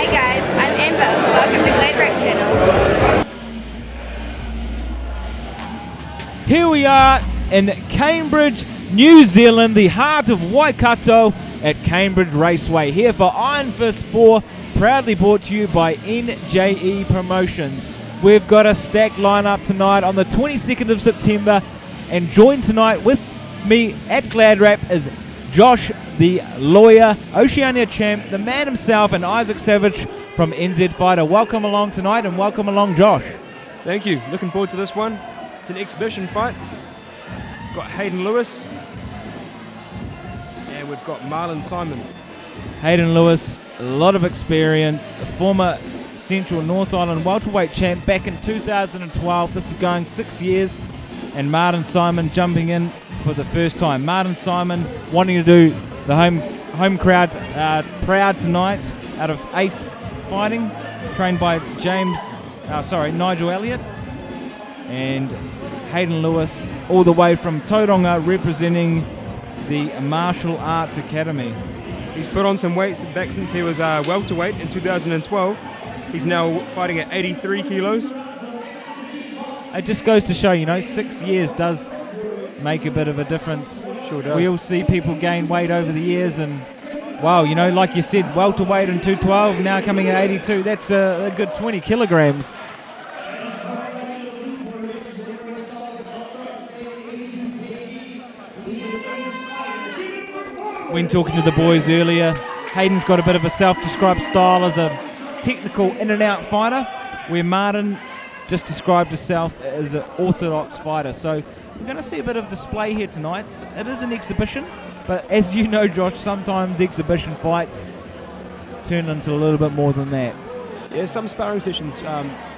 Hi guys, I'm Amber. Welcome to GladrapChannel. Here we are in Cambridge, New Zealand, the heart of Waikato at Cambridge Raceway. Here for Iron Fist 4, proudly brought to you by NJE Promotions. We've got a stacked lineup tonight on the 22nd of September, and joined tonight with me at Gladrap is Josh, the lawyer, Oceania champ, the man himself, and Isaac Savage from NZ Fighter. Welcome along tonight, and welcome along, Josh. Thank you. Looking forward to this one. It's an exhibition fight. Got Hayden Lewis, and we've got Marlin Simon. Hayden Lewis, a lot of experience, a former Central North Island welterweight champ back in 2012. This is going 6 years, and Martin Simon jumping in for the first time. Martin Simon wanting to do the home crowd proud tonight out of Ace Fighting, trained by Nigel Elliott, and Hayden Lewis all the way from Tauranga representing the Martial Arts Academy. He's put on some weights back since he was welterweight in 2012. He's now fighting at 83 kilos. It just goes to show, 6 years does make a bit of a difference. Sure does. We all see people gain weight over the years, and wow, like you said, welterweight in 212, now coming at 82. That's a good 20 kilograms. When talking to the boys earlier, Hayden's got a bit of a self-described style as a technical in-and-out fighter, where Martin just described himself as an orthodox fighter. So we're going to see a bit of display here tonight. It is an exhibition, but as you know, Josh, sometimes exhibition fights turn into a little bit more than that. Yeah, some sparring sessions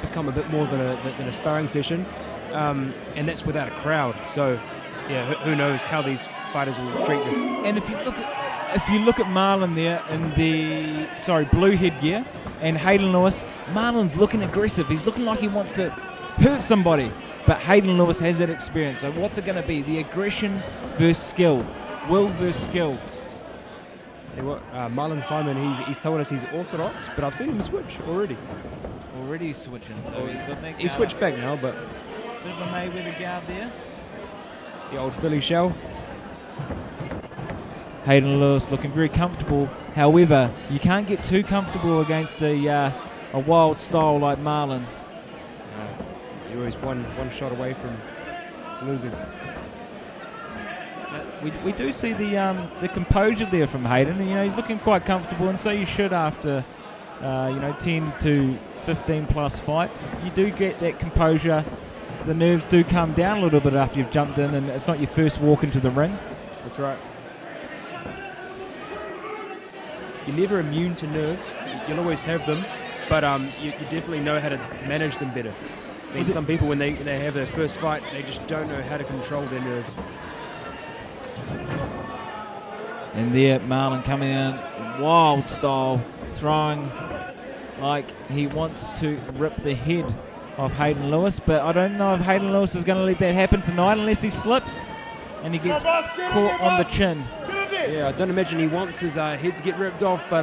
become a bit more than a sparring session, and that's without a crowd. So, yeah, who knows how these fighters will treat this. And if you look at Marlin there in the blue headgear, and Hayden Lewis, Marlin's looking aggressive. He's looking like he wants to hurt somebody. But Hayden Lewis has that experience. So what's it going to be? The aggression versus skill. Will versus skill. Tell you what, Marlin Simon, he's told us he's orthodox, but I've seen him switch already. Already switching. So he's got that. He switched back now, but bit of a Mayweather guard there. The old Philly shell. Hayden Lewis looking very comfortable. However, you can't get too comfortable against a wild style like Marlin. You're always one shot away from losing. We do see the composure there from Hayden. He's looking quite comfortable, and so you should after 10 to 15 plus fights. You do get that composure. The nerves do come down a little bit after you've jumped in, and it's not your first walk into the ring. That's right. You're never immune to nerves. You'll always have them, but you definitely know how to manage them better. I mean, some people, when they have their first fight, they just don't know how to control their nerves. And there, Marlin coming in, wild style, throwing like he wants to rip the head of Hayden Lewis, but I don't know if Hayden Lewis is going to let that happen tonight unless he slips and he gets caught on the chin. Yeah, I don't imagine he wants his head to get ripped off, but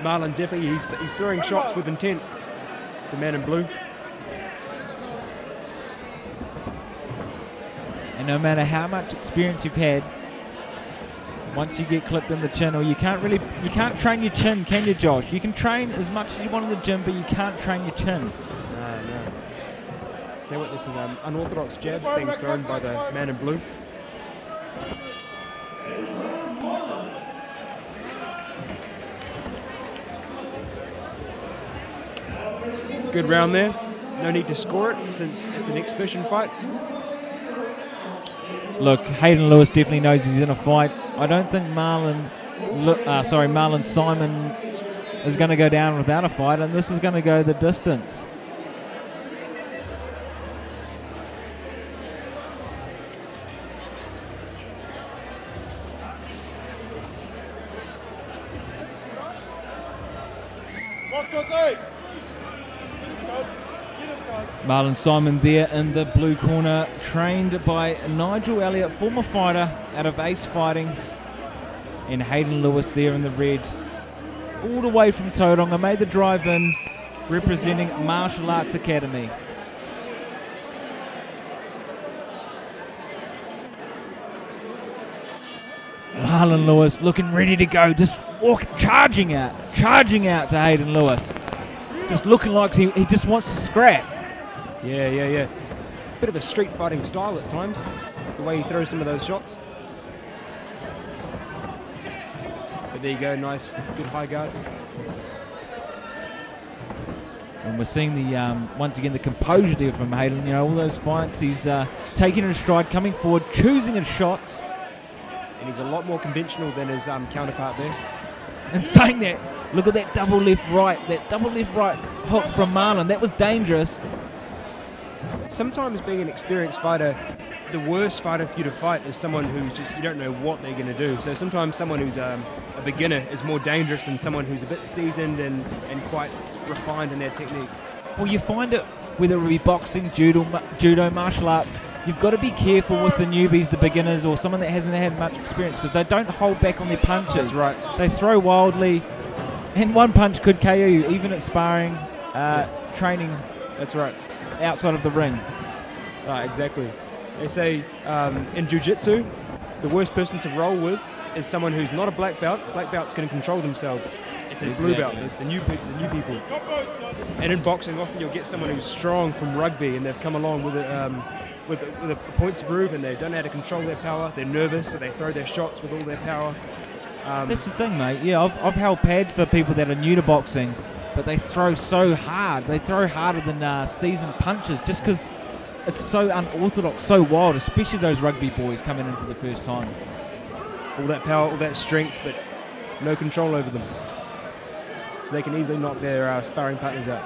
Marlin definitely, he's throwing shots with intent, the man in blue. And no matter how much experience you've had, once you get clipped in the chin, or you can't train your chin, can you, Josh? You can train as much as you want in the gym, but you can't train your chin. No. Tell you what, this is unorthodox jabs being thrown by the man in blue. Good round there. No need to score it since it's an exhibition fight. Look, Hayden Lewis definitely knows he's in a fight. I don't think Marlin Simon is going to go down without a fight, and this is going to go the distance. Marlin Simon there in the blue corner, trained by Nigel Elliott, former fighter out of Ace Fighting, and Hayden Lewis there in the red, all the way from Tauranga, made the drive in, representing Martial Arts Academy. Marlin Lewis looking ready to go, just charging out to Hayden Lewis. Just looking like he just wants to scrap. Yeah. Bit of a street fighting style at times, the way he throws some of those shots. But there you go, nice, good high guard. And we're seeing the once again the composure there from Hayden. You know, all those fights, he's taking it in stride, coming forward, choosing his shots. And he's a lot more conventional than his counterpart there. And saying that, look at that double left right hook from Marlin. That was dangerous. Sometimes being an experienced fighter, the worst fighter for you to fight is someone who's just, you don't know what they're going to do. So sometimes someone who's a beginner is more dangerous than someone who's a bit seasoned and quite refined in their techniques. Well, you find it, whether it be boxing, judo, martial arts, you've got to be careful with the newbies, the beginners, or someone that hasn't had much experience, because they don't hold back on their punches. That's right. They throw wildly, and one punch could KO you, even at sparring, training. That's right. Outside of the ring. Right, exactly. They say in jiu-jitsu, the worst person to roll with is someone who's not a black belt. Black belts can control themselves. It's a blue belt, the new people. And in boxing, often you'll get someone who's strong from rugby, and they've come along with a point to prove, and they don't know how to control their power. They're nervous, so they throw their shots with all their power. That's the thing, mate. Yeah, I've held pads for people that are new to boxing, but they throw so hard. They throw harder than seasoned punches, just because it's so unorthodox, so wild, especially those rugby boys coming in for the first time. All that power, all that strength, but no control over them. So they can easily knock their sparring partners out.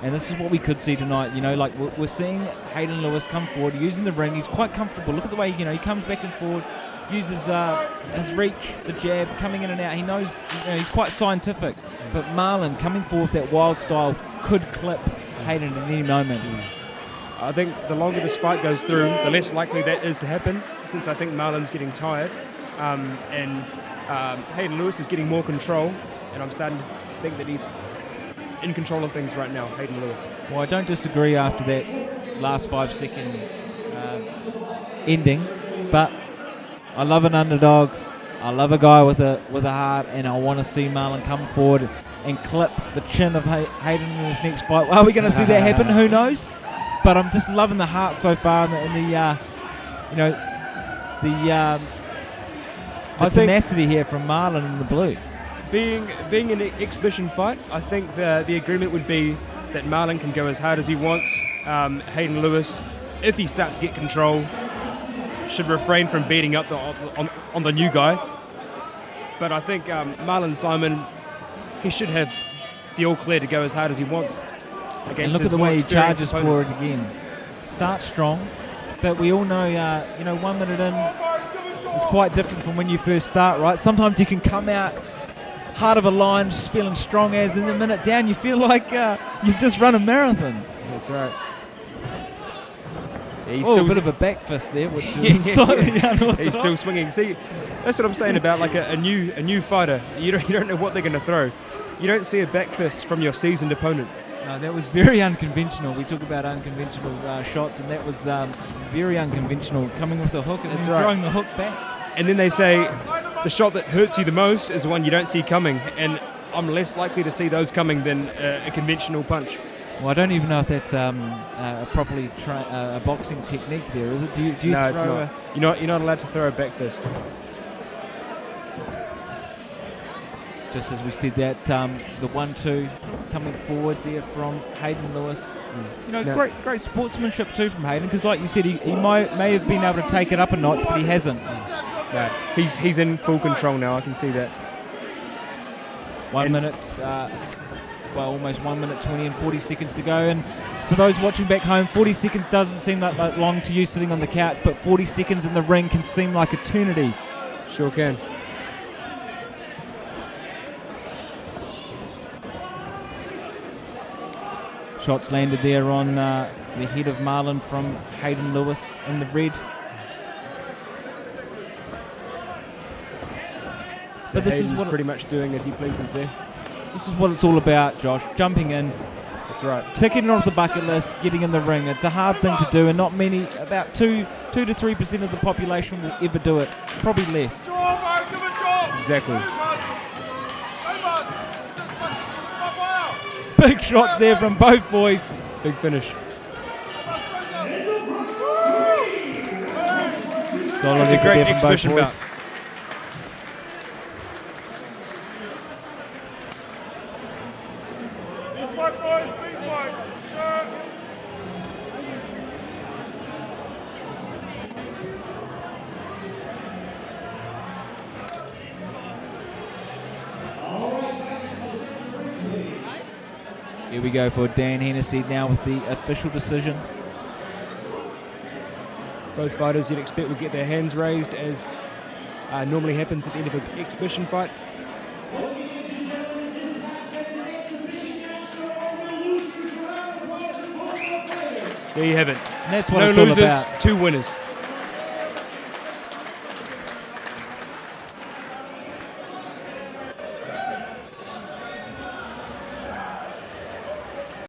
And this is what we could see tonight. You know, like we're seeing Hayden Lewis come forward, using the ring. He's quite comfortable. Look at the way, you know, he comes back and forward, uses his reach, the jab, coming in and out. He knows, you know, he's quite scientific. But Marlin coming forward with that wild style could clip Hayden at any moment. I think the longer this fight goes through, the less likely that is to happen, since I think Marlin's getting tired, and Hayden Lewis is getting more control, and I'm starting to think that he's in control of things right now, Hayden Lewis. Well, I don't disagree after that last 5-second ending, but I love an underdog. I love a guy with a heart, and I want to see Marlin come forward and clip the chin of Hayden in his next fight. Are we going to see that happen? Who knows? But I'm just loving the heart so far, and the tenacity here from Marlin in the blue. Being an exhibition fight, I think the agreement would be that Marlin can go as hard as he wants. Hayden Lewis, if he starts to get control, should refrain from beating up on the new guy. But I think Marlin Simon, he should have the all clear to go as hard as he wants. And look at the way he charges forward again. Start strong, but we all know, 1 minute in is quite different from when you first start, right? Sometimes you can come out heart of a lion, just feeling strong as, in the minute down you feel like you've just run a marathon. That's right. He's still a bit of a back fist there, which is slightly unorthodox. He's still swinging. See, that's what I'm saying about like a new fighter. You don't know what they're going to throw. You don't see a back fist from your seasoned opponent. No, that was very unconventional. We talk about unconventional shots, and that was very unconventional, coming with the hook and then throwing the hook back. And then they say the shot that hurts you the most is the one you don't see coming, and I'm less likely to see those coming than a conventional punch. Well, I don't even know if that's a properly a boxing technique there, is it? Do you no, throw it's not. You're not allowed to throw a back fist. Just as we said that, the 1-2 coming forward there from Hayden Lewis. Great sportsmanship too from Hayden, because like you said, he may have been able to take it up a notch, but he hasn't. No, he's in full control now. I can see that. 1 minute, almost 1 minute 20 and 40 seconds to go. And for those watching back home, 40 seconds doesn't seem that long to you sitting on the couch, but 40 seconds in the ring can seem like eternity. Sure can. Shots landed there on the head of Marlin from Hayden Lewis in the red. So But this is Hayden's what pretty much doing as he pleases there. this is what it's all about, Josh. Jumping in, That's right. ticking it off the bucket list, getting in the ring. It's a hard thing to do, and not many, about 2 to 3% of the population will ever do it. Probably less. Exactly. Big shots there from both boys. Big finish. Solid It's a effort great there from both exhibition boys. bout. Here we go for Dan Hennessy now with the official decision. Both fighters you'd expect will get their hands raised, as normally happens at the end of an exhibition fight. There you have it. And that's what No it's all losers, about. 2 winners.